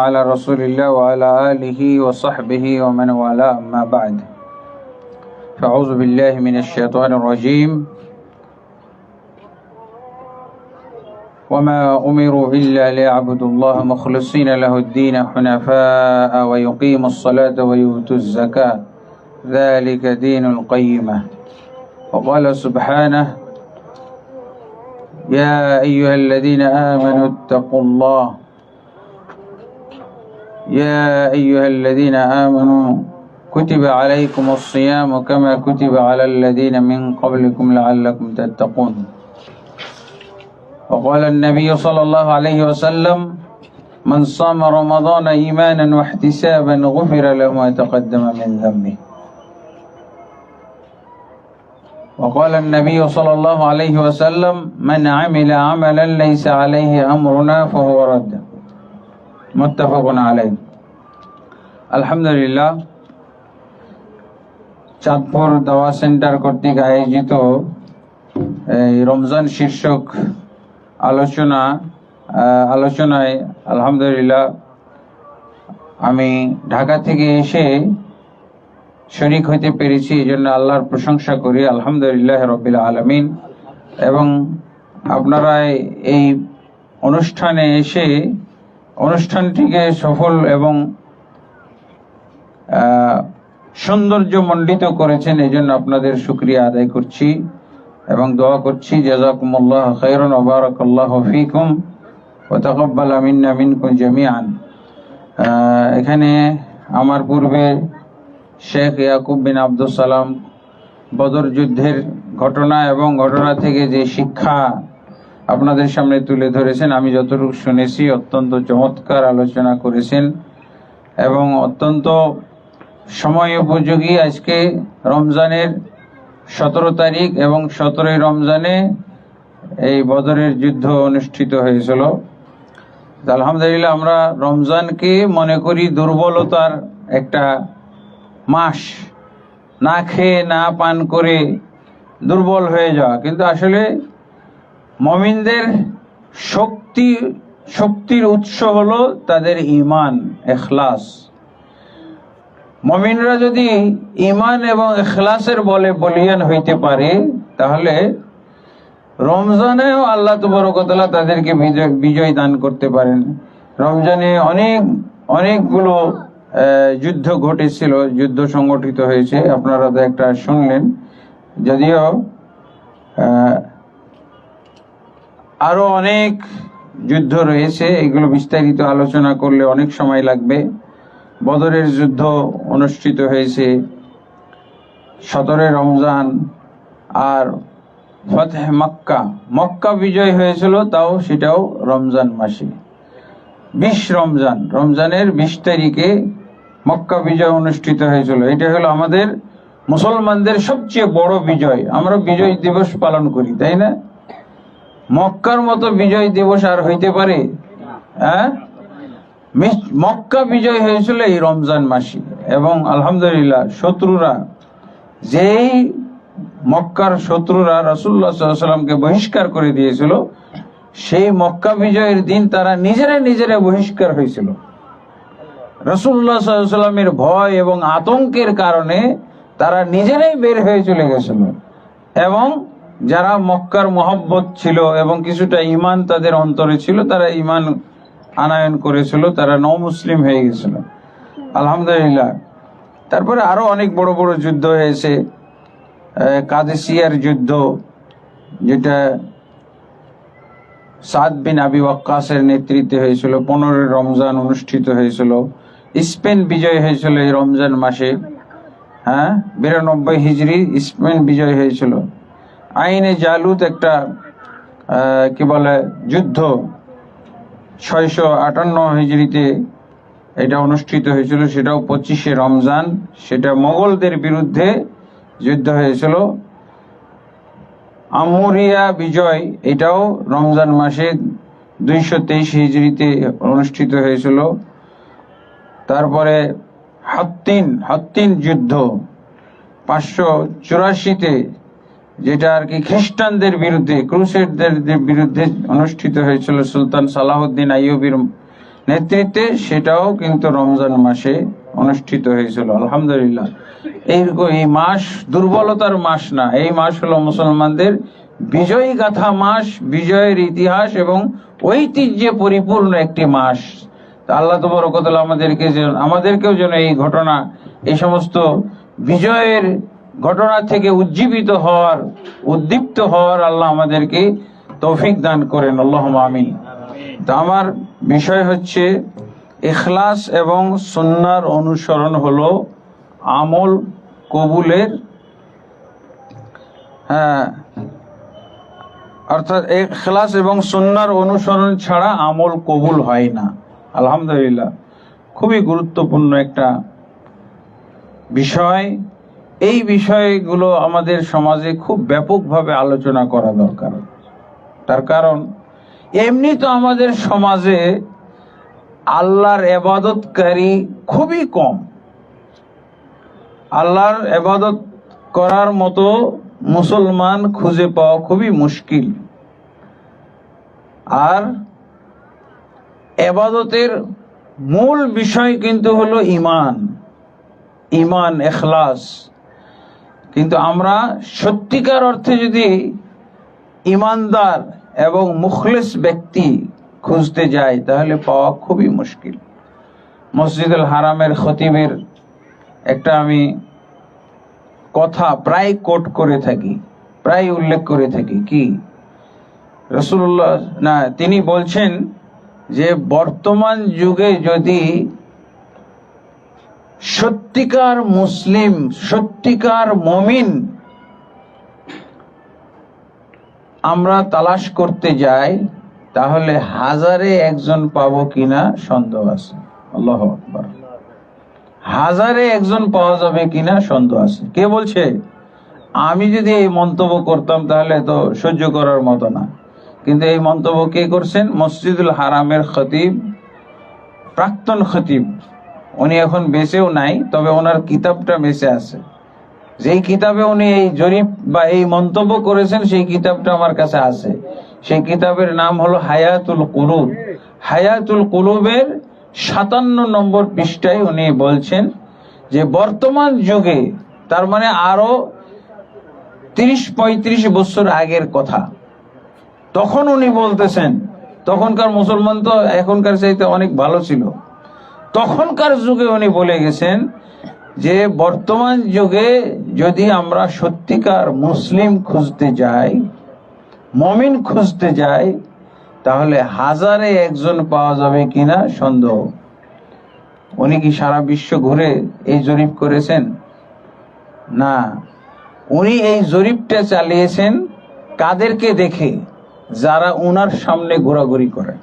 على رسول الله وعلى آله وصحبه ومن والاه أما بعد فأعوذ بالله من الشيطان الرجيم وما أمروا إلا ليعبدوا الله مخلصين له الدين حنفاء ويقيموا الصلاة ويؤتوا الزكاة ذلك دين القيمة وقال سبحانه يا أيها الذين آمنوا اتقوا الله يا أيها الذين آمنوا كتب عليكم الصيام كما كتب على الذين من قبلكم لعلكم تتقون وقال النبي صلى الله عليه وسلم من صام رمضان إيمانا واحتسابا غفر له ما تقدم من ذنبه وقال النبي صلى الله عليه وسلم من عمل عملا ليس عليه أمرنا فهو رد মুত্তাফাকুন আলাইহি। আলহামদুলিল্লাহ, চাঁদপুর দাওয়া সেন্টার কর্তৃক আয়োজিত এই রমজান শীর্ষক আলোচনায় আলহামদুলিল্লাহ আমি ঢাকা থেকে এসে শরীক হইতে পেরেছি, এই জন্য আল্লাহর প্রশংসা করি। আলহামদুলিল্লাহ রাব্বিল আলামিন। এবং আপনারা এই অনুষ্ঠানে এসে অনুষ্ঠানটিকে সফল এবং সৌন্দর্যমণ্ডিত করেছেন, এই জন্য আপনাদের শুকরিয়া আদায় করছি এবং দোয়া করছি জাযাকুমুল্লাহু খাইরান ওয়া বারাকাল্লাহু ফীকুম ওয়া তাকাব্বালা মিন্না মিনকুম জামিআন। এখানে আমার পূর্বে শেখ ইয়াকুব বিন আব্দুস সালাম বদর যুদ্ধের ঘটনা এবং ঘটনা থেকে যে শিক্ষা আপনাদের সামনে তুলে ধরেছেন, আমি যতটুকু শুনেছি অত্যন্ত চমৎকার আলোচনা করেছেন এবং অত্যন্ত সময় উপযোগী। আজকে রমজানের 17 তারিখ এবং 17 রমজানে এই বদরের যুদ্ধ অনুষ্ঠিত হয়েছিল। আলহামদুলিল্লাহ, আমরা রমজানকে মনে করি দুর্বলতার একটা মাস, না খেয়ে না পান করে দুর্বল হয়ে যাওয়া, কিন্তু আসলে মুমিনদের শক্তির উৎস হলো তাদের ঈমান, ইখলাস। মুমিনরা যদি ঈমান এবং ইখলাসের বলে বলিয়ান হইতে পারে, তাহলে রমজানেও আল্লাহ তাবারক ওয়া তাআলা তাদেরকে বিজয় দান করতে পারেন। রমজানে অনেকগুলো যুদ্ধ ঘটেছিল, যুদ্ধ সংগঠিত হয়েছে, আপনারা তো একটা শুনলেন। যদিও আরো অনেক যুদ্ধ রয়েছে, এগুলো বিস্তারিত আলোচনা করলে অনেক সময় লাগবে। বদরের যুদ্ধ অনুষ্ঠিত হয়েছে 17 রমজান, আর ফতহ মক্কা বিজয় হয়েছিল, তাও সেটাও রমজান মাসে 20 রমজানের 20 তারিখে মক্কা বিজয় অনুষ্ঠিত হয়েছিল। এটা হলো আমাদের মুসলমানদের সবচেয়ে বড় বিজয়। আমরা বিজয় দিবস পালন করি, তাই না? মক্কার মতো বিজয় দিবস আর হইতে পারে? মক্কা বিজয় হয়েছিল এই রমজান মাসে। এবং আলহামদুলিল্লাহ, মক্কার শত্রুরা রাসূলুল্লাহ সাল্লাল্লাহু আলাইহি ওয়াসাল্লামকে বহিষ্কার করে দিয়েছিল, সেই মক্কা বিজয়ের দিন তারা নিজেরা বহিষ্কার হয়েছিল। রাসূলুল্লাহ সাল্লাল্লাহু আলাইহি ওয়াসাল্লামের ভয় এবং আতঙ্কের কারণে তারা নিজেরাই বের হয়ে চলে গেছিল। এবং যারা মক্কার মহব্বত ছিল এবং কিছুটা ঈমান তাদের অন্তরে ছিল, তারা ঈমান আনয়ন করেছিল, তারা নও-মুসলিম হয়ে গেছিল। আলহামদুলিল্লাহ। তারপরে আরো অনেক বড় বড় যুদ্ধ হয়েছে। কাদেসিয়ার যুদ্ধ, যেটা সাদ বিন আবি ওয়াক্কাসের নেতৃত্বে হয়েছিল, 15 রমজান অনুষ্ঠিত হয়েছিল। স্পেন বিজয় হয়েছিল এই রমজান মাসে, 92 হিজরি স্পেন বিজয় হয়েছিল। আইনে জালুত একটা যুদ্ধ 658 হিজরিতে এটা অনুষ্ঠিত হয়েছিল, সেটাও 25 রমজান, সেটা মোগলদের বিরুদ্ধে যুদ্ধ হয়েছিল। আমুরিয়া বিজয়, এটাও রমজান মাসে 223 হিজরিতে অনুষ্ঠিত হয়েছিল। তারপরে হাত্তিন যুদ্ধ 584-তে, যেটা আর কি খ্রিস্টানদের বিরুদ্ধে, ক্রুসেডদের বিরুদ্ধে অনুষ্ঠিত হয়েছিল সুলতান সালাহউদ্দিন আইয়ুবীর নেতৃত্বে, সেটাও কিন্তু রমজান মাসে অনুষ্ঠিত হয়েছিল। আলহামদুলিল্লাহ। এই মাস দুর্বলতার মাস না, এই মাস হলো মুসলমানদের বিজয়ী গাথা মাস, বিজয়ের ইতিহাস এবং ঐতিহ্যে পরিপূর্ণ একটি মাস। আল্লাহ তাবারক ওয়া তাআলা আমাদেরকেও যেন এই ঘটনা, এই সমস্ত বিজয়ের ঘটনা থেকে উজ্জীবিত হওয়ার, উদ্দীপ্ত হওয়ার আল্লাহ আমাদেরকে তৌফিক দান করেন, আল্লাহুম্মা আমিন। তো আমার বিষয় হচ্ছে ইখলাস এবং সুন্নাহর অনুসরণ হলো আমল কবুলের, অর্থাৎ ইখলাস এবং সুন্নাহর অনুসরণ ছাড়া আমল কবুল হয় না। আলহামদুলিল্লাহ, খুবই গুরুত্বপূর্ণ একটা বিষয়। এই বিষয়গুলো আমাদের সমাজে খুব ব্যাপকভাবে আলোচনা করা দরকার। তার কারণ এমনি তো আমাদের সমাজে আল্লাহর ইবাদতকারী খুবই কম। আল্লাহর ইবাদত করার মতো মুসলমান খুঁজে পাওয়া খুবই মুশকিল। আর ইবাদতের মূল বিষয় কিন্তু হলো ঈমান, ইখলাস। কিন্তু আমরা সত্যিকার অর্থে যদি ঈমানদার এবং মুখলিস ব্যক্তি খুঁজতে যাই, তাহলে পাওয়া খুবই মুশকিল। মসজিদুল হারামের খতিবের একটা আমি কথা প্রায় কোট করে থাকি, প্রায় উল্লেখ করে থাকি। কি রাসূলুল্লাহ তিনি বলছেন যে বর্তমান যুগে যদি সত্যিকার মুসলিম, সত্যিকার মুমিন আমরা তালাশ করতে যাই, তাহলে হাজারে একজন পাবো কিনা সন্দেহ আছে। আল্লাহু আকবার। হাজারে একজন পাওয়া যাবে কিনা সন্দেহ আছে। কে বলছে? আমি যদি এই মন্তব্য করতাম তাহলে তো সহ্য করার মতো না। কিন্তু এই মন্তব্য কে করছেন? মসজিদুল হারামের খতিব, প্রাক্তন খতিব। উনি এখন বেঁচেও নাই, তবে ওনার কিতাবটা বেঁচে আছে। যেই কিতাবে উনি এই জরিপ বা এই মন্তব্য করেছেন, সেই কিতাবটা আমার কাছে আছে। সেই কিতাবের নাম হলো হায়াতুল কুলুব। হায়াতুল কুলুবের 57 নম্বর পৃষ্ঠায় উনি বলছেন যে বর্তমান যুগে, তার মানে আরো 30-35 বছর আগের কথা, তখন উনি বলতেছেন, তখনকার মুসলমান তো এখনকার চাইতে অনেক ভালো ছিল। তখনকার যুগে উনি বলে গেছেন যে বর্তমান যুগে যদি আমরা সত্যিকার মুসলিম খুঁজতে যাই, মুমিন খুঁজতে যাই, তাহলে হাজারে একজন পাওয়া যাবে কিনা সন্দেহ। উনি কি সারা বিশ্ব ঘুরে এই জরিপ করেছেন? না, উনি এই জরিপটা চালিয়েছেন কাদেরকে দেখে? যারা উনার সামনে ঘোরাঘুরি করে।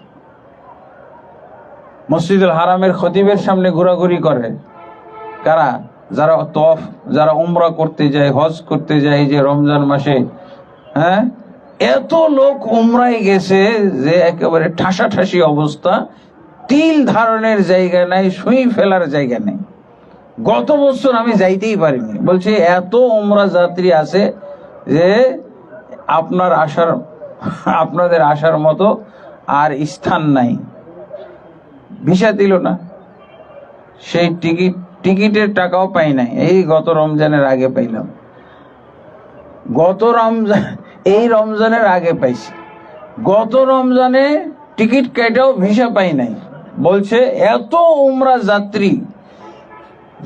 মসজিদুল হারামের খতিবের সামনে ঘোরাঘুরি করে কারা? যারা তওয়াফ, যারা উমরা করতে যায়, হজ করতে যায় যে রমজান মাসে। এত লোক উমরায় গেছে যে একেবারে ঠাসাঠাসি অবস্থা, তিল ধারণের জায়গা নাই, সুই ফেলার জায়গা নেই। গত বছর আমি যাইতেই পারিনি। বলছে এত উমরা যাত্রী আছে যে আপনাদের আসার মতো আর স্থান নাই। ভিসা দিল না, সেই টিকিটের টাকাও পাই নাই। এই গত রমজানের আগে পাইলাম, এই রমজানের আগে পাইছি। গত রমজানে টিকিট কেটেও ভিসা পাই নাই। বলছে এত উমরা যাত্রী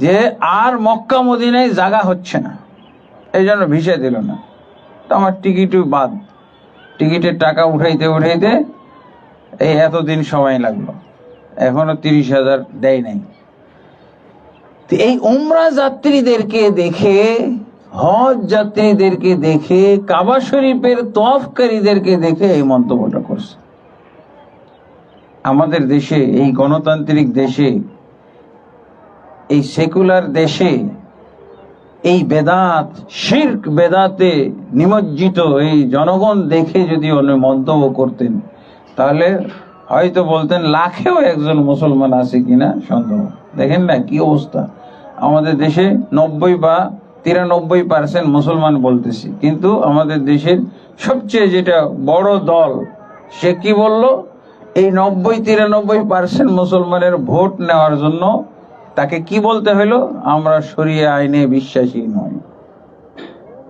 যে আর মক্কা মদিনায় জায়গা হচ্ছে না, এই জন্য ভিসা দিল না। তো আমার টিকিটও বাদ। টিকিটের টাকা উঠাইতে এই এতদিন সময় লাগলো, এখনো 30,000 দেয় নাই। এই উমরা যাত্রীদেরকে দেখে, হজ যাত্রীদেরকে দেখে, কাবা শরীফের তওয়াফকারীদেরকে দেখে এই মন্তব্যটা করছে। আমাদের দেশে, এই গণতান্ত্রিক দেশে, এই সেকুলার দেশে, এই বেদাত, শিরক বেদাতে নিমজ্জিত এই জনগণ দেখে যদি উনি মন্তব্য করতেন, তাহলে হয়তো বলতেন লাখেও একজন মুসলমান আছে কিনা সন্দেহ। দেখেন না কি অবস্থা আমাদের দেশে। 90 বা 93% মুসলমান বলতেছি, কিন্তু আমাদের দেশের সবচেয়ে যেটা বড় দল, সে কি বলল? এই 90-93% মুসলমানের ভোট নেওয়ার জন্য তাকে কি বলতে হলো? আমরা শরিয়া আইনে বিশ্বাসী নই।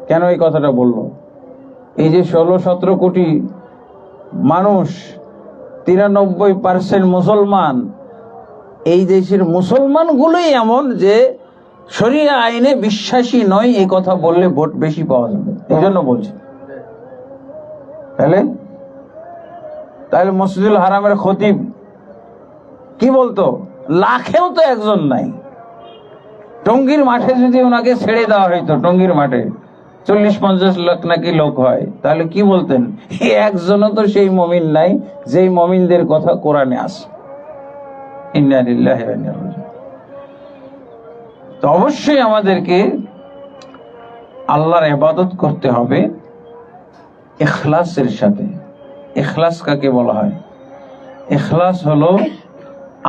কেন এই কথাটা বললো? এই যে 16-17 কোটি মানুষ, 93% মুসলমান, এই দেশের মুসলমানগুলোই এমন যে শরিয়া আইনে বিশ্বাসী নয়। এই কথা বললে ভোট বেশি পাওয়া যাবে, এই জন্য বলছি। তাহলে মসজিদুল হারামের খতিব কি বলতো? লাখেও তো একজন নাই। টঙ্গীর মাঠে যদি ওনাকে ছেড়ে দেওয়া হইতো, টঙ্গীর মাঠে 40-50 লাখ নাকি লোক হয়, তাহলে কি বলতেন? একজনও তো সেই মমিন নাই যেই মমিনদের কথা কোরআনে আছে। ইন্না লিল্লাহি ওয়া ইন্না ইলাইহি রাজিউন। তো অবশ্যই আমাদেরকে আল্লাহর ইবাদত করতে হবে ইখলাসের সাথে। ইখলাস কাকে বলা হয়? ইখলাস হলো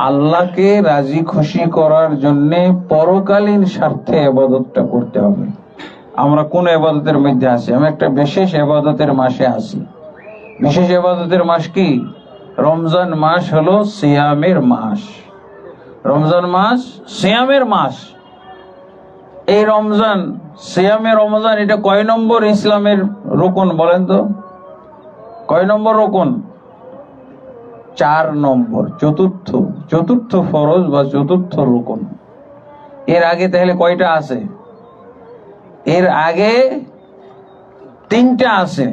আল্লাহকে রাজি খুশি করার জন্য পরকালীন স্বার্থে ইবাদতটা করতে হবে। আমরা কোন ইবাদতের মধ্যে আছি? আমি একটা বিশেষ ইবাদতের মাসে আছি। বিশেষ ইবাদতের মাস কি? রমজান মাস হলো সিয়ামের মাস। রমজান মাস সিয়ামের মাস। এই রমজান, সিয়ামে রমজান, এটা কয় নম্বর ইসলামের রুকন বলেন তো? কয় নম্বর রুকন? 4 নম্বর, চতুর্থ ফরজ বা চতুর্থ রুকন। এর আগে তাহলে কয়টা আছে? এর আগে 3টা আছে।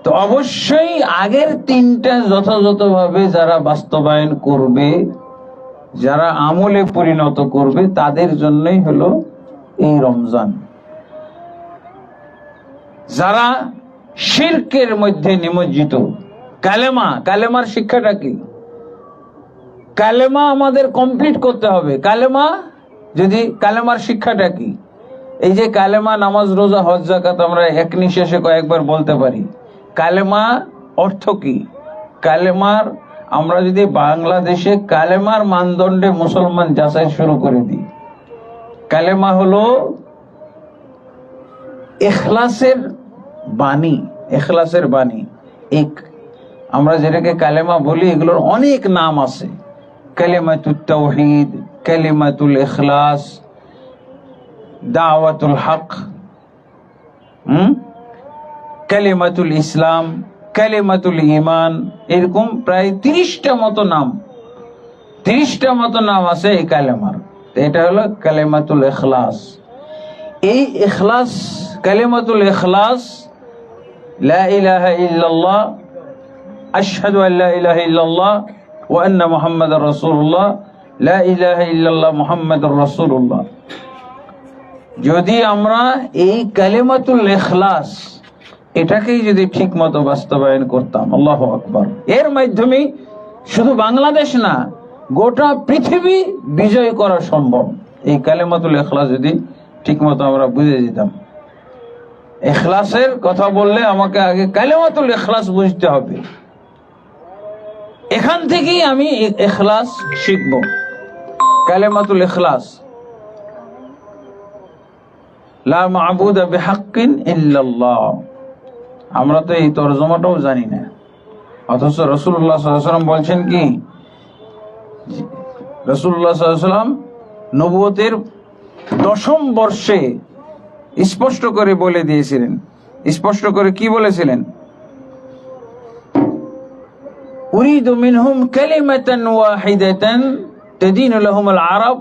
তো অবশ্যই আগের 3টা যথাযথভাবে যারা বাস্তবায়ন করবে, যারা আমলে পরিণত করবে, তাদের জন্যই হলো এই রমজান। যারা শিরকের মধ্যে নিমজ্জিত, কালেমার শিক্ষাটা কি? কালেমা আমাদের কমপ্লিট করতে হবে। কালেমার শিক্ষাটা কি? এই যে কালেমা, নামাজ, রোজা, হজ, যাকাত আমরা এক নিঃশ্বাসে কয়েকবার বলতে পারি। কালেমা অর্থ কি? কালেমার, আমরা যদি বাংলাদেশে কালেমার মানদণ্ডে মুসলমান যাচাই শুরু করে দিই, কালেমা হলো ইখলাসের বাণী। ইখলাসের বাণী। আমরা যেটাকে কালেমা বলি, এগুলোর অনেক নাম আছে। কালিমাতুত তাওহীদ, কালিমাতুল ইখলাস, দাওয়াতুল হক, কালিমাতুল ইসলাম, কালিমাতুল ঈমান, এরকম প্রায় 30টা মতো নাম আছে এই কালেমার। এটা হলো কালিমাতুল ইখলাস। এই ইখলাস, কালিমাতুল ইখলাস, লা ইলাহা ইল্লাল্লাহ, আশহাদু আল্লা ইলাহা ইল্লাল্লাহ ওয়া আন্না মুহাম্মাদার রাসূলুল্লাহ, লা ইলাহা ইল্লাল্লাহ মুহাম্মাদুর রাসূলুল্লাহ। যদি আমরা এই কালিমাতুল ইখলাস এটাকেই যদি ঠিক মতো বাস্তবায়ন করতাম, আল্লাহু আকবার, এর মাধ্যমে শুধু বাংলাদেশ না, গোটা পৃথিবী বিজয় করা সম্ভব। এই কালিমাতুল ইখলাস যদি ঠিক মতো আমরা বুঝে যেতাম। ইখলাসের কথা বললে আমাকে আগে কালিমাতুল ইখলাস বুঝতে হবে। এখান থেকেই আমি ইখলাস শিখব। কালিমাতুল ইখলাস, লা মা'বুদা বিহাক্কিন ইল্লাল্লাহ। আমরা তো এই তরজমাটাও জানি না, অথচ রাসূলুল্লাহ সাল্লাল্লাহু আলাইহি ওয়াসাল্লাম বলছেন কি? রাসূলুল্লাহ সাল্লাল্লাহু আলাইহি ওয়াসাল্লাম নবুয়তের 10ম বর্ষে স্পষ্ট করে বলে দিয়েছিলেন। স্পষ্ট করে কি বলেছিলেন? উরিদু মিনহুম কালিমাতান ওয়াহিদাতান তাদিনু লাহুমুল আরব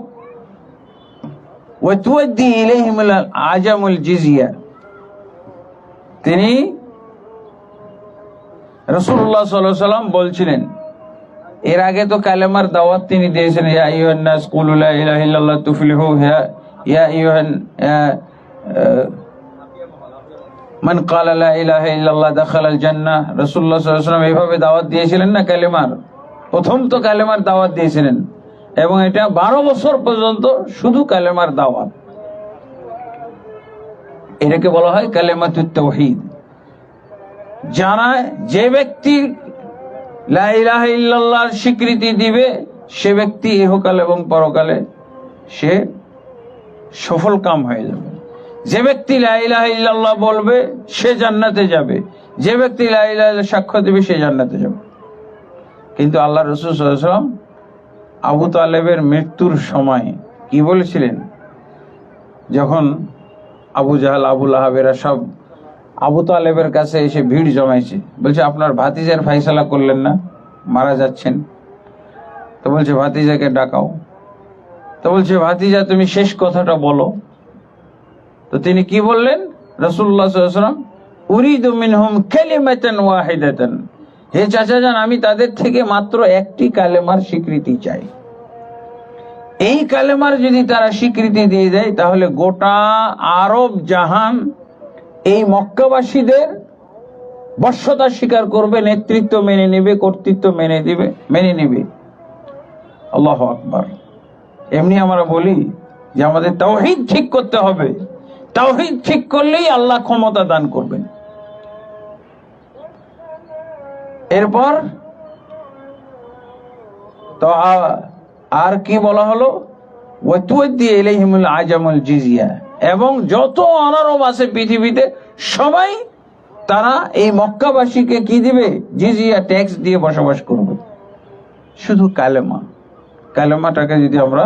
ওয়া তুওয়াদ্দি ইলাইহিমুল আজামুল জিজিয়া। তিনি রাসূলুল্লাহ সাল্লাল্লাহু আলাইহি ওয়াসাল্লাম বলছিলেন, এর আগে তো কালেমার দাওয়াত তিনি দিয়েছেন, ইয়া আইয়ুহান নাস কুলু লা ইলাহা ইল্লাল্লাহ তুফলিহু, ইয়া আইয়ুহান মান ক্বালা লা ইলাহা ইল্লাল্লাহ দাখালাল জান্নাহ। রাসূলুল্লাহ সাল্লাল্লাহু আলাইহি ওয়াসাল্লাম এইভাবে দাওয়াত দিয়েছিলেন না কালেমার। প্রথম তো কালেমার দাওয়াত দিয়েছিলেন, এবং এটা 12 বছর পর্যন্ত শুধু কালেমার দাওয়াত। এটাকে বলা হয় কালিমাতুত তাওহীদ। যে ব্যক্তি লা ইলাহা ইল্লাল্লাহর স্বীকৃতি দিবে, সে ব্যক্তি ইহকাল এবং পরকালে সে সফল কাম হয়ে যাবে। যে ব্যক্তি লা ইলাহা ইল্লাল্লাহ বলবে, সে জান্নাতে যাবে। যে ব্যক্তি লা ইলাহা ইল্লাল্লাহ সাক্ষ্য দেবে, সে জান্নাতে যাবে। কিন্তু আল্লাহ রাসূল সাল্লাল্লাহু আলাইহি ওয়াসাল্লাম আবু তালেবের মৃত্যুর সময় কি বলেছিলেন? যখন আবু জাহাল, আবু লাহাবেরা সব আবু তালেবের কাছে এসে ভিড় জমাইছে, বলছে আপনার ভাতিজার ফাইসালা করলেন না, মারা যাচ্ছেন। তো বলছে ভাতিজাকে ডাকাও। তো বলছে ভাতিজা তুমি শেষ কথাটা বলো। তো তিনি কি বললেন? রাসূলুল্লাহ সাল্লাল্লাহু আলাইহি ওয়াসাল্লাম, উরিদু মিনহুম কালিমাতান ওয়াহিদাতান, হে চাচা যান, আমি তাদের থেকে মাত্র একটি কালেমার স্বীকৃতি চাই। এই কালেমার যদি তারা স্বীকৃতি দিয়ে দেয় তাহলে গোটা আরব জাহান এই মক্কাবাসীদের বর্ষতা স্বীকার করবে, নেতৃত্ব মেনে নেবে, কর্তৃত্ব মেনে নেবে। আল্লাহু আকবার। এমনি আমরা বলি যে আমাদের তাওহীদ ঠিক করতে হবে, তাওহীদ ঠিক করলেই আল্লাহ ক্ষমতা দান করবেন। এরপর তো আর কি বলা হলো? ওয়াতুদ্দি ইলাইহিমুল আজামুল জিজিয়া, এবং যত অনারব আছে পৃথিবীতে সবাই তারা এই মক্কাবাসীকে কি দিবে? জিজিয়া, ট্যাক্স দিয়ে বসবাস করবে। শুধু কালেমাটাকে যদি আমরা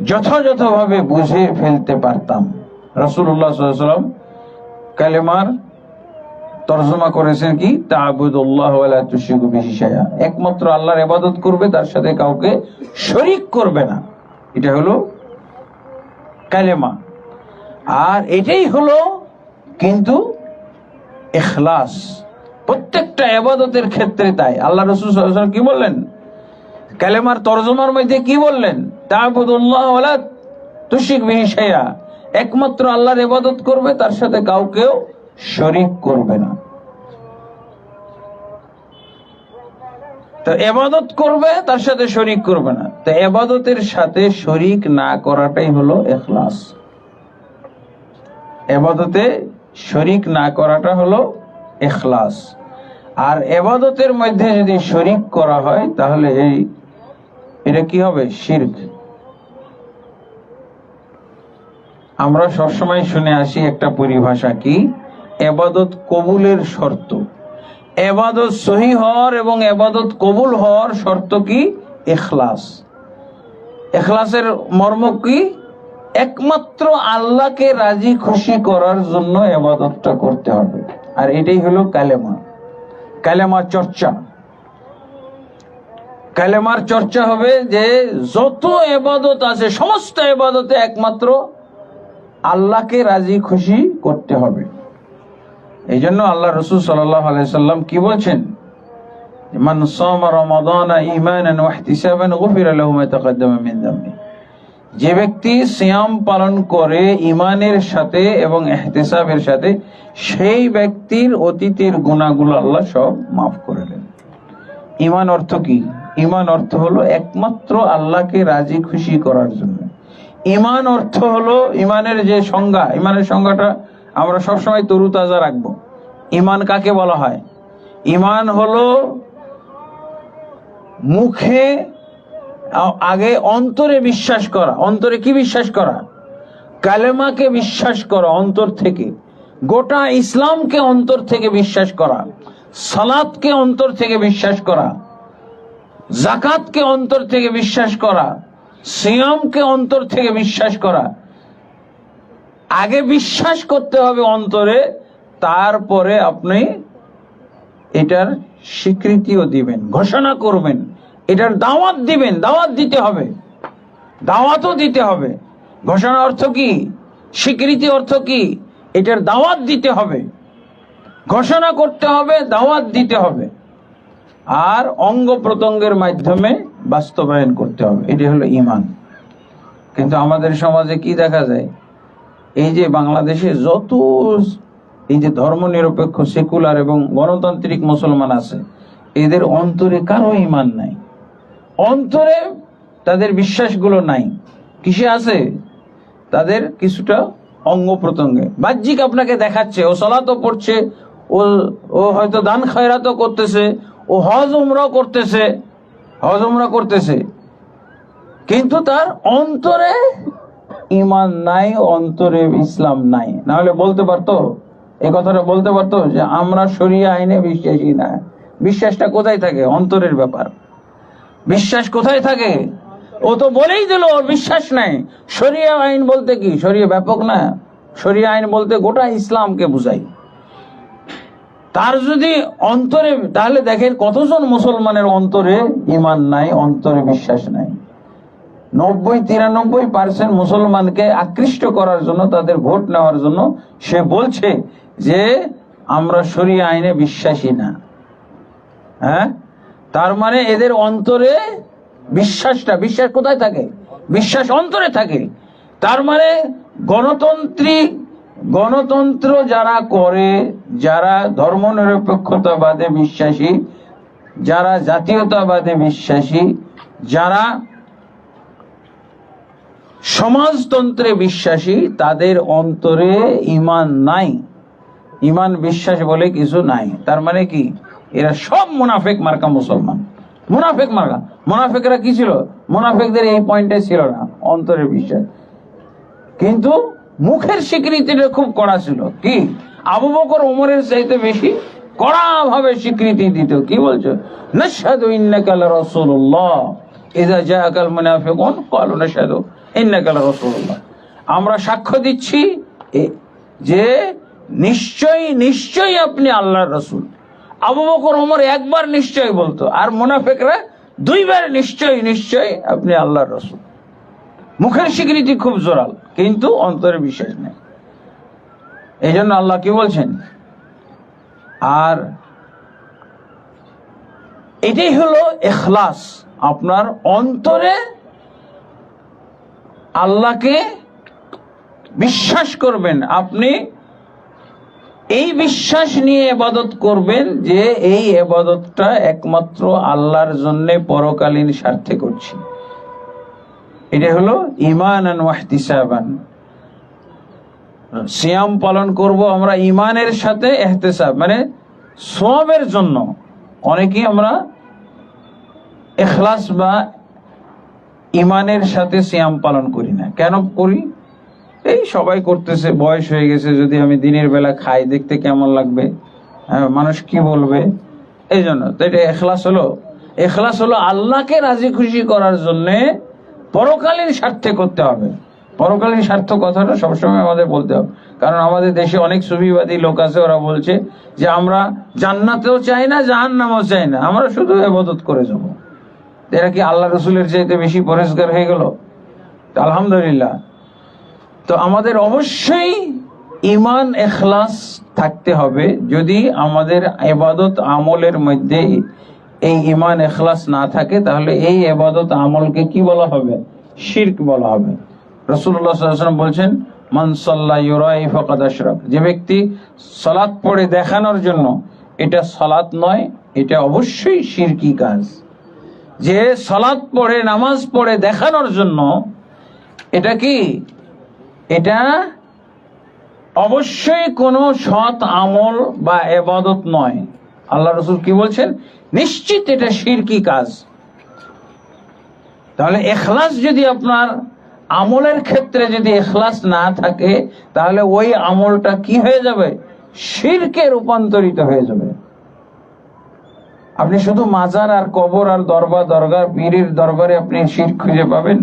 যথাযথভাবে বুঝে ফেলতে পারতাম। রাসূলুল্লাহ সাল্লাল্লাহু আলাইহি ওয়াসাল্লাম কালেমার তরজমা করেছেন কি? তা'বুদুল্লাহ ওয়া লা তুশরিকু বিহি শাইআ, একমাত্র আল্লাহর ইবাদত করবে, তার সাথে কাউকে শরীক করবে না। এটা হলো কালেমা। আর এটাই হলো কিন্তু ইখলাস প্রত্যেকটা ইবাদতের ক্ষেত্রে। তাই আল্লাহ রাসূল সাল্লাল্লাহু আলাইহি ওয়াসাল্লাম কি বললেন? কালেমার তরজমার মধ্যে কি বললেন? তা'বুদুল্লাহ ওয়া লা তুশরিকু বিহি শাইআ, একমাত্র আল্লাহর ইবাদত করবে, তার সাথে কাউকেও শরীক করবে না। তো ইবাদত করবে, তার সাথে শরীক করবে না। তো ইবাদতের সাথে শরীক না করাটাই হলো ইখলাস। ইবাদতে শরীক না করাটা হলো ইখলাস। আর ইবাদতের মধ্যে যদি শরীক করা হয় তাহলে এটা কি হবে? শিরক। আমরা সবসময় শুনে আসি একটা পরিভাষা কি? ইবাদত কবুলের শর্ত। ইবাদত সহিহ হওয়ার এবং ইবাদত কবুল হওয়ার শর্ত কি? ইখলাস। ইখলাসের মর্ম কি? একমাত্র আল্লাহকে রাজি খুশি করার জন্য ইবাদতটা করতে হবে। আর এটাই হলো কালেমা। কালেমা চর্চা। কালেমার চর্চা হবে যে যত ইবাদত আছে সমস্ত ইবাদতে একমাত্র আল্লাহকে রাজি খুশি করতে হবে। এই জন্য আল্লাহ রাসূল সাল্লাল্লাহু আলাইহি সাল্লাম কি বলছেন? মান সামা রমাদানা ঈমানান ওয়া ইহতিসাবান গুফিরা লাহু মা তাকাদ্দামা মিন যামবি, যে ব্যক্তি সিয়াম পালন করে ঈমানের সাথে এবং ইহতিসাবের সাথে, সেই ব্যক্তির অতীতের গুনাহগুলো আল্লাহ সব মাফ করে দেন। ঈমান অর্থ কি? ঈমান অর্থ হলো একমাত্র আল্লাহকে রাজি খুশি করার জন্য। ঈমান অর্থ হলো, ঈমানের যে সংজ্ঞা, ঈমানের সংজ্ঞাটা আমরা সবসময় তরুতাজা রাখবো। ঈমান কাকে বলা হয়? ঈমান হলো মুখে আগে অন্তরে বিশ্বাস করা। অন্তরে কি বিশ্বাস করা? কালেমাকে বিশ্বাস করা অন্তর থেকে, গোটা ইসলামকে অন্তর থেকে বিশ্বাস করা, সালাতকে অন্তর থেকে বিশ্বাস করা, যাকাতকে অন্তর থেকে বিশ্বাস করা, সিয়ামকে অন্তর থেকে বিশ্বাস করা। আগে বিশ্বাস করতে হবে অন্তরে, তারপরে আপনি এটার স্বীকৃতিও দিবেন, ঘোষণা করবেন, এটার দাওয়াত দিবেন। দাওয়াত দিতে হবে, দাওয়াতও দিতে হবে। ঘোষণা অর্থ কি? স্বীকৃতি অর্থ কি? এটার দাওয়াত দিতে হবে, ঘোষণা করতে হবে, দাওয়াত দিতে হবে, আর অঙ্গ প্রত্যঙ্গের মাধ্যমে বাস্তবায়ন করতে হবে। এটি হলো ঈমান। কিন্তু আমাদের সমাজে কি দেখা যায়? এই যে বাংলাদেশে যত এই যে ধর্মনিরপেক্ষ সেকুলার এবং গণতান্ত্রিক মুসলমান আছে, এদের অন্তরে কারো ঈমান নাই। অন্তরে তাদের বিশ্বাসগুলো নাই। কিসে আছে? তাদের কিছুটা অঙ্গ প্রত্যঙ্গে। বাহ্যিক আপনাকে দেখাচ্ছে ও সালাতও পড়ছে, ও হয়তো দান খয়রাতও করতেছে, ও হজ উমরা করতেছে, কিন্তু তার অন্তরে ঈমান নাই, অন্তরে ইসলাম নাই। না হলে বলতে পারতো, এই কথাটা বলতে পারতো যে আমরা শরিয়া আইনে বিশ্বাসী না, বিশ্বাসটা কোথায় থাকে? অন্তরের ব্যাপার। বিশ্বাস কোথায় থাকে? ও তো বলেই দিল ওর বিশ্বাস নাই। শরিয়া আইন বলতে কি? শরিয়া ব্যাপক না, শরিয়া আইন বলতে গোটা ইসলামকে বুঝাই। তার যদি অন্তরে, তাহলে দেখেন কতজন মুসলমানের অন্তরে ঈমান নাই, অন্তরে বিশ্বাস নাই। 90-93% মুসলমানকে আকৃষ্ট করার জন্য, তাদের ভোট নেওয়ার জন্য সে বলছে যে আমরা শরিয়া আইনে বিশ্বাসী না। হ্যাঁ, তার মানে এদের অন্তরে বিশ্বাস কোথায় থাকে? বিশ্বাস অন্তরে থাকে। তার মানে গণতন্ত্র যারা করে, যারা ধর্মনিরপেক্ষতাবাদে বিশ্বাসী, যারা জাতীয়তাবাদে বিশ্বাসী, যারা সমাজতন্ত্রে বিশ্বাসী, তাদের অন্তরে ঈমান নাই। ঈমান বিশ্বাস বলে কিছু নাই। তার মানে কি? এরা সব মুনাফিক মার্কা মুসলমান। মুনাফিক মার্কা। মুনাফিকরা কি ছিল? মুনাফিকদের এই পয়েন্টে ছিল না অন্তরের বিশ্বাস, কিন্তু মুখের স্বীকৃতিটা খুব কড়া ছিল। কি? আবু বকর ওমরের চাইতে বেশি কড়া ভাবে স্বীকৃতি দিত। কি বলছো? নাশহাদু ইন্নাকা লারাসূলুল্লাহ ইযা জাআকাল মুনাফিকুন ক্বালু নাশহাদু ইন্নাকা লারাসূলুল্লাহ। আমরা সাক্ষ্য দিচ্ছি যে নিশ্চয়ই আপনি আল্লাহর রাসূল। আবু বকর ওমর একবার নিশ্চয় বলতো, আর মুনাফিকরা দুইবার নিশ্চয় আপনি আল্লাহর রাসূল। মুখের স্বীকৃতি খুব জোরাল, কিন্তু অন্তরে বিশ্বাস নেই। এই জন্য আল্লাহ কি বলছেন? আর এটাই হলো ইখলাস। আপনার অন্তরে আল্লাহকে বিশ্বাস করবেন, আপনি এই বিশ্বাস নিয়ে ইবাদত করবেন যে এই ইবাদতটা একমাত্র আল্লাহর জন্য পরকালীন স্বার্থে করছি। এটা হলো ঈমানান ওয়া ইহতিসাবান। সিয়াম পালন করব আমরা ঈমানের সাথে, ইহতিসাব মানে সওয়াবের জন্য। অনেকেই আমরা ইখলাস বা ঈমানের সাথে সিয়াম পালন করি না। কেন করি? এই সবাই করতেছে, বয়স হয়ে গেছে, যদি আমি দিনের বেলা খাই দেখতে কেমন লাগবে, মানুষ কি বলবে, এই জন্য। তো এটা ইখলাস হলো আল্লাহকে রাজি খুশি করার জন্য পরকালীন স্বার্থে করতে হবে। পরকালীন স্বার্থ কথাটা সবসময় আমাদের বলতে হবে, কারণ আমাদের দেশে অনেক সুফিবাদী লোক আছে, ওরা বলছে যে আমরা জান্নাতেও চাই না, জাহান্নামেও চাই না, আমরা শুধু ইবাদত করে যাব। এরা কি আল্লাহ রসুলের চাইতে বেশি পরেজগার হয়ে গেল? আলহামদুলিল্লাহ। তো আমাদের অবশ্যই ঈমান ইখলাস থাকতে হবে। যদি আমাদের ইবাদত আমলের মধ্যে এই ঈমান ইখলাস না থাকে, তাহলে এই ইবাদত আমলকে কি বলা হবে? শিরক বলা হবে। রাসূলুল্লাহ সাল্লাল্লাহু আলাইহি ওয়াসাল্লাম বলছেন, মান সাল্লা ইউরাই ফাকাদ আশরাক। যে ব্যক্তি সালাত পড়ে দেখানোর জন্য, এটা সালাত নয়, এটা অবশ্যই শিরকি কাজ। যে সালাত পড়ে, নামাজ পড়ে দেখানোর জন্য, এটা কি? এটা অবশ্যই কোনো সৎ আমল বা ইবাদত নয়। আল্লাহ রাসূল কি বলছেন? নিশ্চিত এটা শিরকি কাজ। তাহলে ইখলাস যদি আপনার আমলের ক্ষেত্রে যদি ইখলাস না থাকে, তাহলে ওই আমলটা কি হয়ে যাবে? শিরকে রূপান্তরিত হয়ে যাবে। আপনি শুধু মাজার আর কবর আর দরগা পীরের দরবারে আপনি শিরক খুঁজে পাবেন,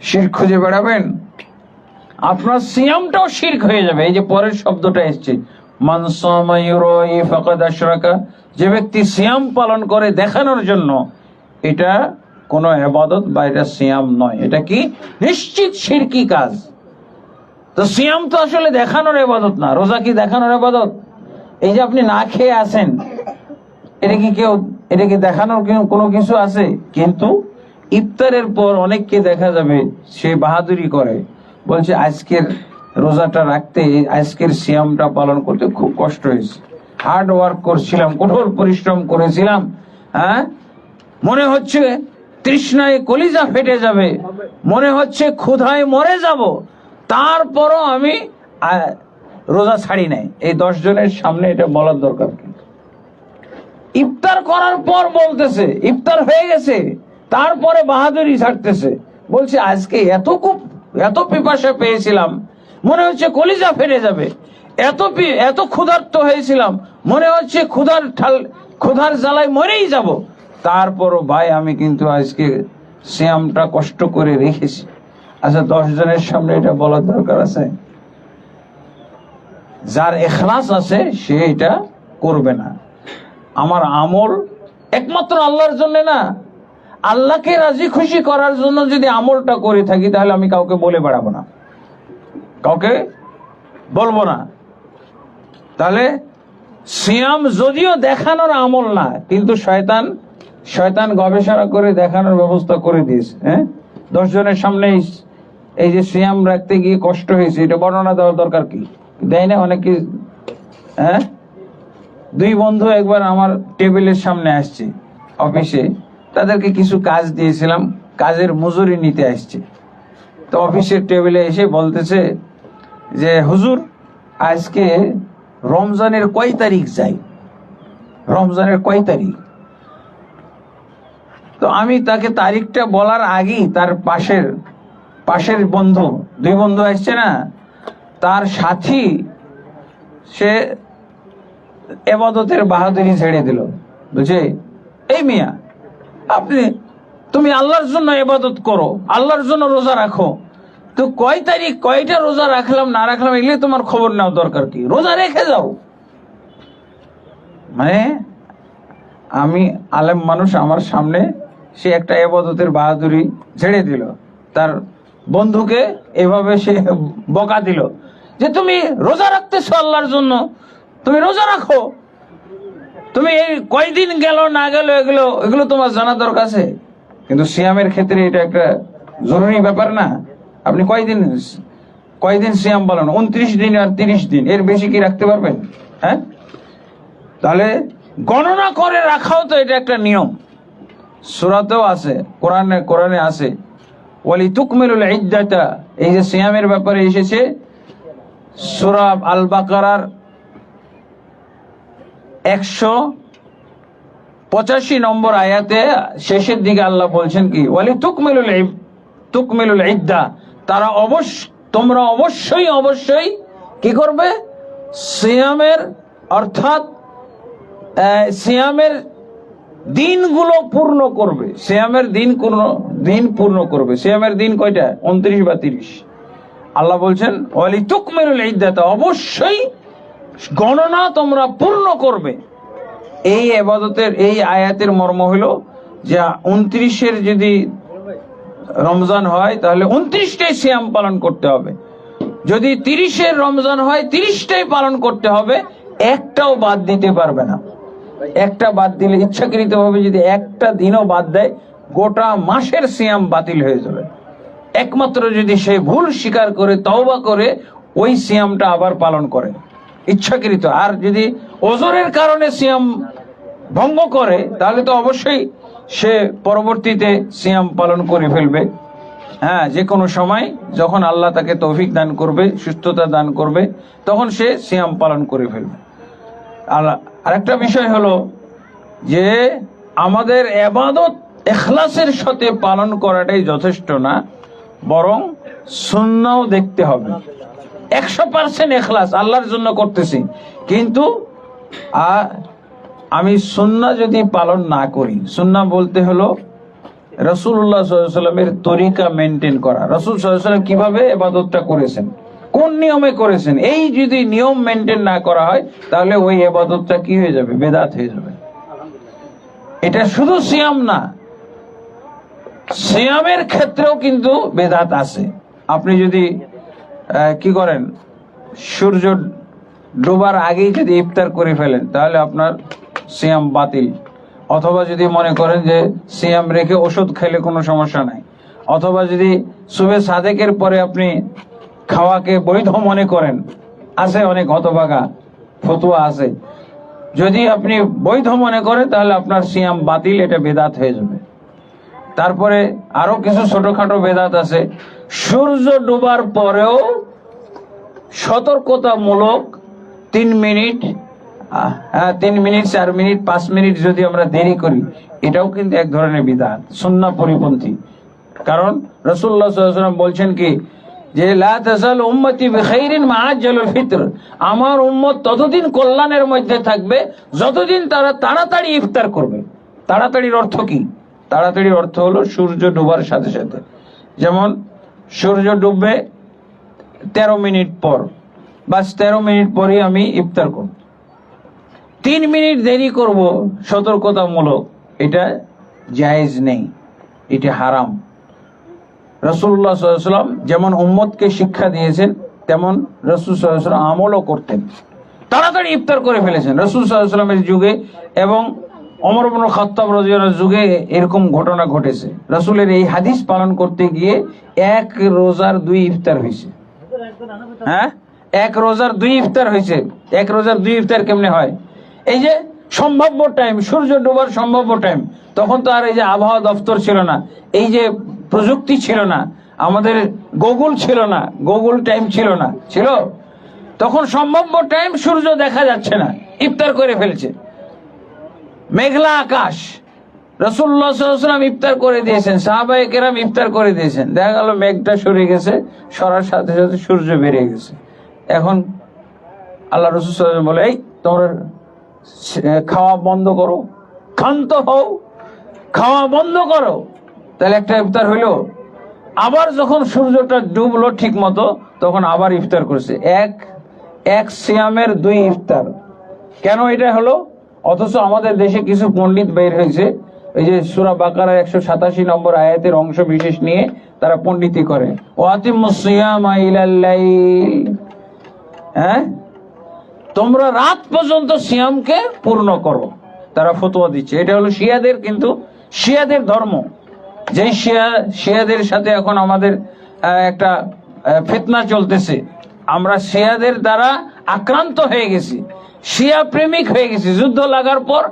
শিরক খুঁজে বেড়াবেন, আপনার সিয়ামটাও শিরক হয়ে যাবে। এই যে পরের শব্দটা এসছে, মান সামা ইউরাই ফাকাদ আশরাকা। যে ব্যক্তি সিয়াম পালন করে দেখানোর জন্য, এটা কোনো ইবাদত বা এটা সিয়াম নয়, এটা কি? নিশ্চিত শিরকি কাজ। তো সিয়াম তো আসলে দেখানোর ইবাদত না। রোজা কি দেখানোর ইবাদত? এই যে আপনি না খেয়ে আছেন, এটা কি দেখানোর কোনো কিছু আছে? কিন্তু ইফতারের পর অনেককে দেখা যাবে সে বাহাদুরি করে, বলছে আজকের রোজাটা রাখতে, আজকের সিয়ামটা পালন করতে খুব কষ্ট হয়েছে, হার্ড ওয়ার্ক করছিলাম, কঠোর পরিশ্রম করেছিলাম, হ্যাঁ, মনে হচ্ছে তৃষ্ণায় কলিজা ফেটে যাবে, মনে হচ্ছে ক্ষুধায় মরে যাব, তারপরও আমি রোজা ছাড়ি নাই। এই 10 জনের সামনে এটা বলার দরকার কি? ইফতার করার পর বলতেছে, ইফতার হয়ে গেছে, তারপরে বাহাদুরি ছাড়তেছে, বলছে আজকে এত পিপাসা পেয়েছিলাম, মনে হচ্ছে কলিজা ফেটে যাবে, এত ক্ষুধার্ত হয়েছিলাম, মনে হচ্ছে ক্ষুধার ক্ষুধার জ্বালায় মরেই যাব, তারপরও ভাই আমি কিন্তু আজকে সিয়ামটা কষ্ট করে রেখেছি। আচ্ছা 10 জনের সামনে এটা বলার দরকার আছে? যার ইখলাস আছে সে এটা করবে না। আমার আমল একমাত্র আল্লাহর জন্য না, আল্লাহকে রাজি খুশি করার জন্য যদি আমলটা করে থাকি তাহলে আমি কাউকে বলে বেড়াবো না, কাউকে বলবো না। তাহলে সিয়াম যদিও দেখানোর আমল না, কিন্তু শয়তান গবেষণা করে দেখানোর ব্যবস্থা করে দিয়েছে। 10 জনের সামনে এই যে সিয়াম রাখতে গিয়ে কষ্ট হয়েছে, এটা বর্ণনা দেওয়ার দরকার কি? দেয় না অনেকে। 2 বন্ধু একবার আমার টেবিলের সামনে আসছে অফিসে, তাদেরকে কিছু কাজ দিয়েছিলাম, কাজের মজুরি নিতে আসছে। তো অফিসের টেবিলে এসে বলতেছে যে হুজুর আজকে রমজানের কয় তারিখ যাই, রমজানের কয় তারিখ? তো আমি তাকে তারিখটা বলার আগেই তার পাশের বন্ধু, 2 বন্ধু আসছে না, তার সাথী সে ইবাদতের বাহাদুরি ছেড়ে দিল। বুঝে, এই মিয়া তুমি আল্লাহর জন্য ইবাদত করো, আল্লাহর জন্য রোজা রাখো, তো কয় তারিখ কয়টা রোজা রাখলাম না রাখলাম এগুলো তোমার খবর নেওয়া দরকার কি? রোজা রেখে যাও। মানে আমি আলেম মানুষ, আমার সামনে সে একটা ইবাদতের বাহাদুরি ছেড়ে দিল, তার বন্ধুকে এভাবে সে বকা দিল যে তুমি রোজা রাখতেছো আল্লাহর জন্য, তুমি রোজা রাখো, তুমি এই কয়দিন গেল না গেল এগুলো তোমার জানা দরকার আছে। কিন্তু সিয়ামের ক্ষেত্রে এটা একটা জরুরি ব্যাপার না। আপনি কয়দিন সিয়াম পালন? 29 দিন আর 30 দিন, এর বেশি কি রাখতে পারবেন? তাহলে গণনা করে রাখাও তো এটা একটা নিয়ম। সূরাতেও আছে, কোরআনে আছে ওয়ালি তুকমিলুল ইদ্দাতা, এই যে সিয়ামের ব্যাপারে এসেছে সূরা আল বাকারার 185 নম্বর আয়াতে শেষের দিকে আল্লাহ বলছেন কি, ওয়ালি তুকমিলুল ইদ্দা, তোমরা অবশ্যই কি করবে? সিয়ামের অর্থাৎ সিয়ামের দিনগুলো পূর্ণ করবে, সিয়ামের দিন পূর্ণ করবে। সিয়ামের দিন কয়টা? 29 বা 30। আল্লাহ বলছেন ওয়ালি তুকমিলুল ইদ্দাতা, অবশ্যই গণনা তোমরা পূর্ণ করবে। এই ইবাদতের এই আয়াতের মর্ম হলো যে 29-এর যদি রমজান হয় তাহলে 29টাই সিয়াম পালন করতে হবে। যদি 30-এর রমজান হয় 30টাই পালন করতে হবে, একটাও বাদ দিতে পারবে না। একটা বাদ দিলে, ইচ্ছাকৃতভাবে যদি একটা দিনও বাদ দেয়, গোটা মাসের সিয়াম বাতিল হয়ে যাবে। একমাত্র যদি সে ভুল স্বীকার করে তওবা করে ওই সিয়ামটা আবার পালন করে ইচ্ছাকৃত। আর যদি ওজরের কারণে সিয়াম ভঙ্গ করে তাহলে তো অবশ্যই সে পরবর্তীতে সিয়াম পালন করে ফেলবে। যে কোনো সময় যখন আল্লাহ তাকে তৌফিক দান করবে, সুস্থতা দান করবে, তখন সে সিয়াম পালন করে ফেলবে। আরেকটা বিষয় হলো যে আমাদের ইবাদত ইখলাসের সাথে পালন করাটাই যথেষ্ট না, বরং সুন্নাহও দেখতে হবে। 100% ইখলাস আল্লাহর জন্য করতেছি, কিন্তু আমি সুন্নাহ যদি পালন না করি, সুন্নাহ বলতে হলো রাসূলুল্লাহ সাল্লাল্লাহু আলাইহি ওয়াসাল্লামের তরিকা মেনটেন করা। রাসূল সাল্লাল্লাহু আলাইহি ওয়াসাল্লাম কিভাবে ইবাদতটা করেছেন, কোন নিয়মে করেছেন, এই যদি নিয়ম মেনটেন না করা হয় তাহলে ওই ইবাদতটা কি হয়ে যাবে? বেদাত হয়ে যাবে। এটা শুধু সিয়াম না, সিয়ামের ক্ষেত্রেও কিন্তু বেদাত আছে। আপনি যদি কি করেন, সূর্য ডোবার আগেই যদি ইফতার করে ফেলেন তাহলে আপনার সিয়াম বাতিল। অথবা যদি মনে করেন যে সিয়াম রেখে ওষুধ খেলে কোনো সমস্যা নাই, অথবা যদি সুবে সাদেকের পরে আপনি খাওয়াকে বৈধ মনে করেন, আছে অনেক হতভাগা ফতোয়া আছে, যদি আপনি বৈধ মনে করেন তাহলে আপনার সিয়াম বাতিল, এটা বেদাত হয়ে যাবে। তারপরে আরো কিছু ছোটখাটো বেদাত আছে। সূর্য ডোবার পরেও সতর্কতামূলক 3 মিনিট, 4 মিনিট, 5 মিনিট যদি আমরা দেরি করি, এটাও কিন্তু এক ধরনের বিদআত, সুন্নাহ পরিপন্থী। কারণ রাসূলুল্লাহ সাল্লাল্লাহু আলাইহি ওয়াসাল্লাম বলছেন কি, যে লা তাজাল উম্মতি বিখাইরিন মা আজ্জালুল ফিতর, আমার উম্মত ততদিন কল্যাণের মধ্যে থাকবে যতদিন তারা তাড়াতাড়ি ইফতার করবে। তাড়াতাড়ির অর্থ কি? তাড়াতাড়ির অর্থ হলো সূর্য ডোবার সাথে সাথে। যেমন সূর্য ডুববে 13 মিনিট পর, বাস 13 মিনিট পরে আমি ইফতার করব। 3 মিনিট দেরি করব সতর্কতামূলক, এটা জায়েজ নেই, এটা হারাম। রাসূলুল্লাহ সাল্লাল্লাহু আলাইহি ওয়াসাল্লাম যেমন উম্মতকে শিক্ষা দিয়েছেন তেমন রাসূল সাল্লাল্লাহু আলাইহি ওয়াসাল্লাম আমলও করতেন, তাড়াতাড়ি ইফতার করে ফেলেছেন রাসূল সাল্লাল্লাহু আলাইহি ওয়াসাল্লামের যুগে। এবং ওমর ইবনে খাত্তাব রাদিয়াল্লাহু আনহুর যুগে এরকম ঘটনা ঘটেছে। রাসূলের এই হাদিস পালন করতে গিয়ে 1 রোজার 2 ইফতার হয়েছে। হ্যাঁ, 1 রোজার 2 ইফতার হয়েছে। 1 রোজার 2 ইফতার কেমনে হয়? এই যে সম্ভাব্য টাইম, সূর্য ডোবার সম্ভাব্য টাইম, তখন তো আর এই যে আবহাওয়া দপ্তর ছিল না, এই যে প্রযুক্তি ছিল না, আমাদের গুগল ছিল না, গুগল টাইম ছিল না, ছিল তখন সম্ভাব্য টাইম, সূর্য দেখা যাচ্ছে না, ইফতার করে ফেলছে। মেঘলা আকাশ, রাসূলুল্লাহ সাল্লাল্লাহু আলাইহি ওয়াসাল্লাম ইফতার করে দিয়েছেন, সাহাবায়ে কেরাম ইফতার করে দিয়েছেন, দেখা গেল মেঘটা সরে গেছে, সরার সাথে সাথে সূর্য বেরিয়ে গেছে। এখন আল্লাহ রাসূল সাল্লাল্লাহু আলাইহি ওয়াসাল্লাম বলে, এই তোমরা খাওয়া বন্ধ করো, ক্ষান্ত হও, খাওয়া বন্ধ করো। তাহলে একটা ইফতার হইলো। আবার যখন সূর্যটা ডুবলো ঠিক মতো, তখন আবার ইফতার করছে। এক সিয়ামের 2 ইফতার। কেন এটা হলো? অথচ আমাদের দেশে কিছু পণ্ডিত বের হয়েছে, এই যে সূরা বাকারার 187 নম্বর আয়াতের অংশ বিশেষ নিয়ে তারা পণ্ডিতি করে। ওয়াতিমুস সিয়ামা ইলাল লাইল, হ্যাঁ, তোমরা রাত পর্যন্ত সিয়ামকে পূর্ণ করো, তারা ফতোয়া দিচ্ছে। এটা হলো শিয়াদের, কিন্তু শিয়াদের ধর্ম। যেই শিয়াদের সাথে এখন আমাদের একটা ফিতনা চলতেছে, আমরা শিয়াদের দ্বারা আক্রান্ত হয়ে গেছি, শিয়া প্রেমিক হয়ে গেছি। যুদ্ধ লাগার পর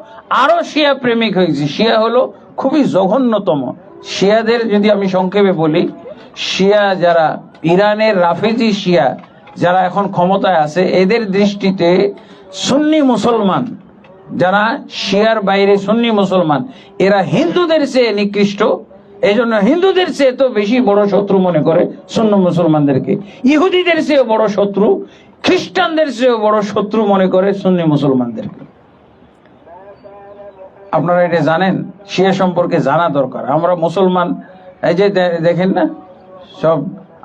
আরো শিয়া প্রেমিক হয়ে গেছি। শিয়া হলো খুবই জঘন্যতম। শিয়াদের যদি আমি সংক্ষেপে বলি, শিয়া যারা ইরানের রাফেজি শিয়া যারা এখন ক্ষমতায় আছে, এদের দৃষ্টিতে সুন্নি মুসলমান যারা শিয়ার বাইরে সুন্নি মুসলমান, এরা হিন্দুদের চেয়ে নিকৃষ্ট। এই জন্য হিন্দুদের চেয়ে তো বেশি বড় শত্রু মনে করে সুন্নি মুসলমানদেরকে, ইহুদিদের চেয়ে বড় শত্রু, খ্রিস্টানদের চেয়ে বড় শত্রু মনে করে সুন্নি মুসলমানদেরকে। আপনারা এটা জানেন, শিয়া সম্পর্কে জানা দরকার। আমরা মুসলমান, এই যে দেখেন না, সব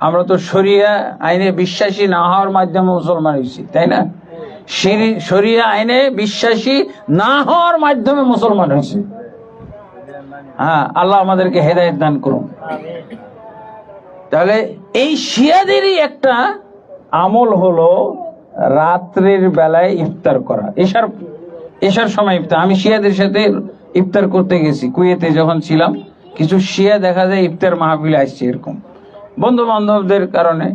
আমরা তো শরিয়া আইনে বিশ্বাসী না হওয়ার মাধ্যমে মুসলমান হয়েছি, তাই না? শরিয়া আইনে বিশ্বাসী না হওয়ার মাধ্যমে মুসলমান হয়েছে। হ্যাঁ, আল্লাহ আমাদেরকে হেদায়েত দান করুন। তাহলে এই শিয়াদেরই একটা আমল হলো রাত্রের বেলায় ইফতার করা, এশার সময় ইফতার। আমি শিয়াদের সাথে ইফতার করতে গেছি কুয়েতে যখন ছিলাম, কিছু শিয়া দেখা যায় ইফতার মাহফিলে আসছে, এরকম বন্ধু বান্ধবদের কারণে,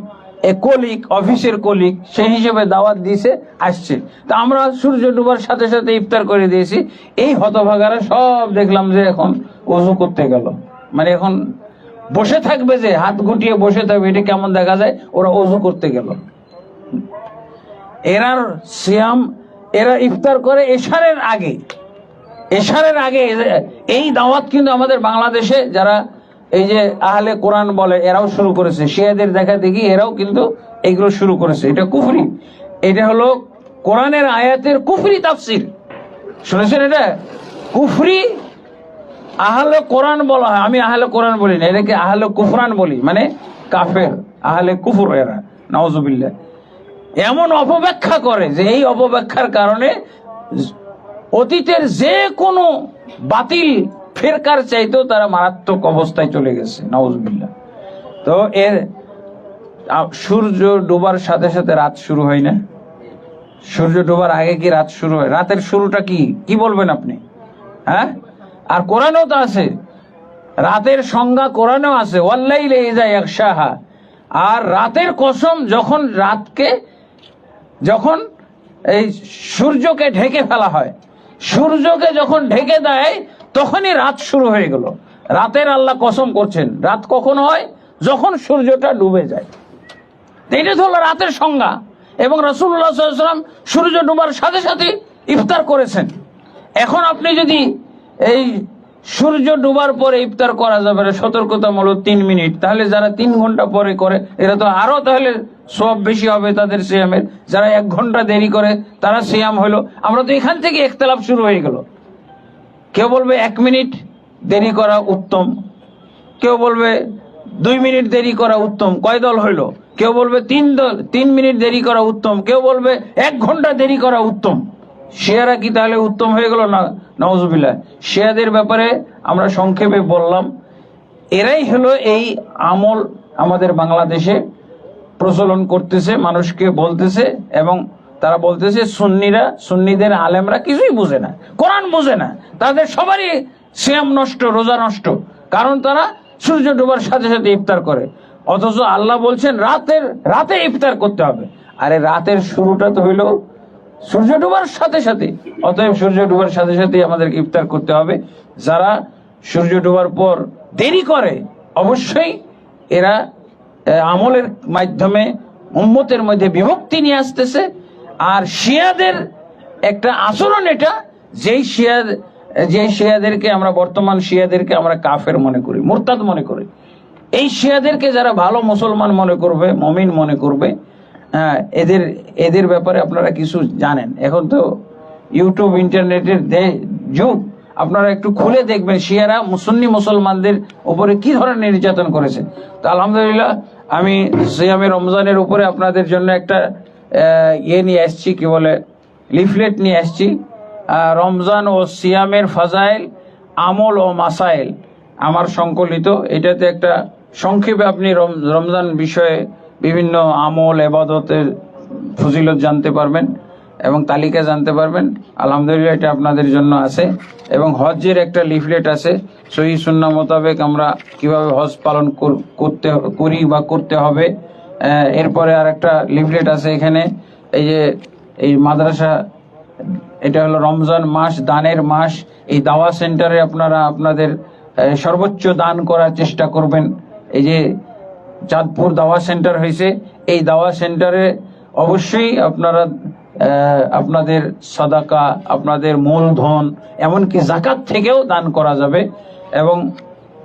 কলিগ, অফিসের কলিগ, সেই হিসেবে দাওয়াত দিয়েছে, আসছে। তা আমরা সূর্য ডুবার সাথে সাথে ইফতার করে দিয়েছি। এই হতভাগারা সব দেখলাম যে এখন ওযু করতে গেল, মানে এখন বসে থাকবে, যে হাত গুটিয়ে বসে থাকবে, এটা কেমন দেখা যায়, ওরা ওযু করতে গেল। এরার সিয়াম, এরা ইফতার করে এশারের আগে। এশারের আগে এই দাওয়াত কিন্তু আমাদের বাংলাদেশে যারা এই যে আহলে কোরআন বলে, এরাও শুরু করেছে। শিয়াদের দেখা দেখি এরাও কিন্তু এগুলো শুরু করেছে। এটা কুফরি, এটা হলো কোরআনের আয়াতের কুফরি তাফসির। শুনেছেন? এটা কুফরি, আহলে কোরআন বলা হয়। আমি আহলে কোরআন বলি না, এটাকে আহলে কুফরান বলি, মানে কাফের, আহলে কুফর এরা, নাউজুবিল্লাহ। এমন অপব্যাখ্যা করে যে এই অপব্যাখ্যার কারণে অতীতের যে কোনো বাতিল ফেরকার চাইতেও তারা মারাত্মক অবস্থায় চলে গেছে, নাউজুবিল্লাহ। তো এর সূর্য ডোবার সাথে সাথে রাত শুরু হয় না? সূর্য ডোবার আগে কি রাত শুরু হয়? রাতের শুরুটা কি বলবেন আপনি? হ্যাঁ, আর কোরআনেও তো আছে, রাতের সংজ্ঞা কোরআনেও আছে, ওয়াল্লাইলি ইযা ইয়াগশাহা। আর রাতের কসম, যখন এই সূর্যকে ঢেকে ফেলা হয়, সূর্যকে যখন ঢেকে দেয় তখনই রাত শুরু হয়ে গেল। রাতের আল্লাহ কসম করছেন। রাত কখন হয়? যখন সূর্যটা ডুবে যায়। এটা তো হলো রাতের সংজ্ঞা। এবং রাসূলুল্লাহ সাল্লাল্লাহু আলাইহি ওয়াসাল্লাম সূর্য ডোবার সাথে সাথে ইফতার করেছেন। এখন আপনি যদি এই সূর্য ডুবার পরে ইফতার করা যাবে না, সতর্কতামূলক 3 মিনিট। তাহলে যারা 3 ঘন্টা পরে করে এরা তো আরো তাহলে সব বেশি হবে তাদের সিয়ামের। যারা 1 ঘন্টা দেরি করে তারা সিয়াম হলো। আমরা তো এখান থেকে ইখতিলাফ শুরু হয়ে গেল। কেউ বলবে 1 মিনিট দেরি করা উত্তম, কেউ বলবে 2 মিনিট দেরি করা উত্তম। কয় দল হইলো? কেউ বলবে 3 মিনিট দেরি করা উত্তম, কেউ বলবে 1 ঘন্টা দেরি করা উত্তম। শিয়ারা কি তাহলে উত্তম হয়ে গেল না? নাউজুবিল্লাহ। শিয়াদের ব্যাপারে আমরা সংক্ষেপে বললাম। এরাই হলো এই আমল আমাদের বাংলাদেশে প্রচলন করতেছে, মানুষকে বলতেছে, এবং তারা বলতেছে সুন্নিদের আলেমরা কিছুই বুঝে না, কোরআন বুঝে না, তাদের সবারই সিয়াম নষ্ট, রোজা নষ্ট, কারণ তারা সূর্য ডোবার সাথে সাথে ইফতার করে। অথচ আল্লাহ বলছেন রাতে ইফতার করতে হবে। আরে রাতের শুরুটা তো হইলো সূর্য ডোবার সাথে সাথে, অতএব সূর্য ডোবার সাথে সাথে আমাদেরকে ইফতার করতে হবে। যারা সূর্য ডোবার পর দেরি করে অবশ্যই এরা আমলের মাধ্যমে উম্মতের মধ্যে বিভক্তি নিয়ে আসতেছে। আর শিয়াদের একটা আচরণ এটা, যেই শিয়াদেরকে আমরা বর্তমান শিয়াদেরকে আমরা কাফের মনে করি, মুরতাদ মনে করি, এই শিয়াদেরকে যারা ভালো মুসলমান মনে করবে, মুমিন মনে করবে, এদের ব্যাপারে আপনারা কিছু জানেন। এখন তো ইউটিউব ইন্টারনেটের যুগ, আপনারা একটু খুলে দেখবেন শিয়ারা সুন্নি মুসলমানদের উপরে কি ধরনের নির্যাতন করেছে। তো আলহামদুলিল্লাহ আমি সিয়ামে রমজানের উপরে আপনাদের জন্য একটা নিয়ে আসছি, কি বলে, লিফলেট নিয়ে আসছি। রমজান ও সিয়ামের ফাজাইল, আমল ও মাসাইল আমার সংকলিত। এটাতে একটা সংক্ষেপে আপনি রমজান বিষয়ে বিভিন্ন আমল ইবাদতের ফজিলত জানতে পারবেন এবং তালিকা জানতে পারবেন। আলহামদুলিল্লাহ এটা আপনাদের জন্য আছে। এবং হজ্জের একটা লিফলেট আছে, সহিহ সুন্নাহ মোতাবেক আমরা কিভাবে হজ পালন করি বা করতে হবে। এরপরে আর একটা লিফলেট আছে এখানে, এই যে এই মাদ্রাসা, এটা হলো রমজান মাস, দানের মাস। এই দাওয়া সেন্টারে আপনারা আপনাদের সর্বোচ্চ দান করার চেষ্টা করবেন। এই যে চাঁদপুর দাওয়া সেন্টার হয়েছে, এই দাওয়া সেন্টারে অবশ্যই আপনারা আপনাদের সাদাকা, আপনাদের মূলধন, এমনকি যাকাত থেকেও দান করা যাবে। এবং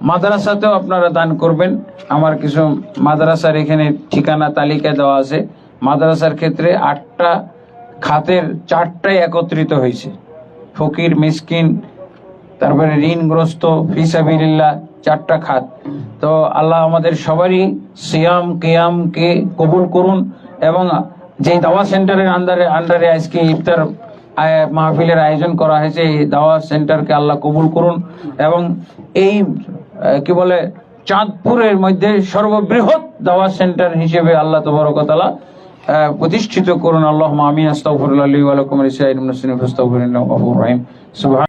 মাদ্রাসাতেও আপনারা দান করবেন। আমার কিছু মাদ্রাসার এখানে ঠিকানা তালিকা দেওয়া আছে। মাদ্রাসার ক্ষেত্রে 8টা খাতের 4টাই একত্রিত হয়েছে, ফকির, মিসকিন, তারপরে ঋণগ্রস্ত, ফিসাবিলিল্লাহ, 4টা খাত। তো আল্লাহ আমাদের সবারই সিয়াম কিয়ামকে কবুল করুন। এবং যে দাওয়া সেন্টারের আন্ডারে আজকে ইফতার মাহফিলের আয়োজন করা হয়েছে, এই দাওয়া সেন্টারকে আল্লাহ কবুল করুন। এবং এই কি বলে চাঁদপুরের মধ্যে সর্ববৃহৎ দাওয়া সেন্টার হিসেবে আল্লাহ তাবারক ওয়া তাআলা প্রতিষ্ঠিত করুন। আল্লাহুম্মা আমিন। আস্তাগফিরুল্লাহ লি ওয়া লাকুম ওয়া লিসাইরিল মুসলিমিন ফাস্তাগফিরুহু ইন্নাহু গফুরুর রহিম।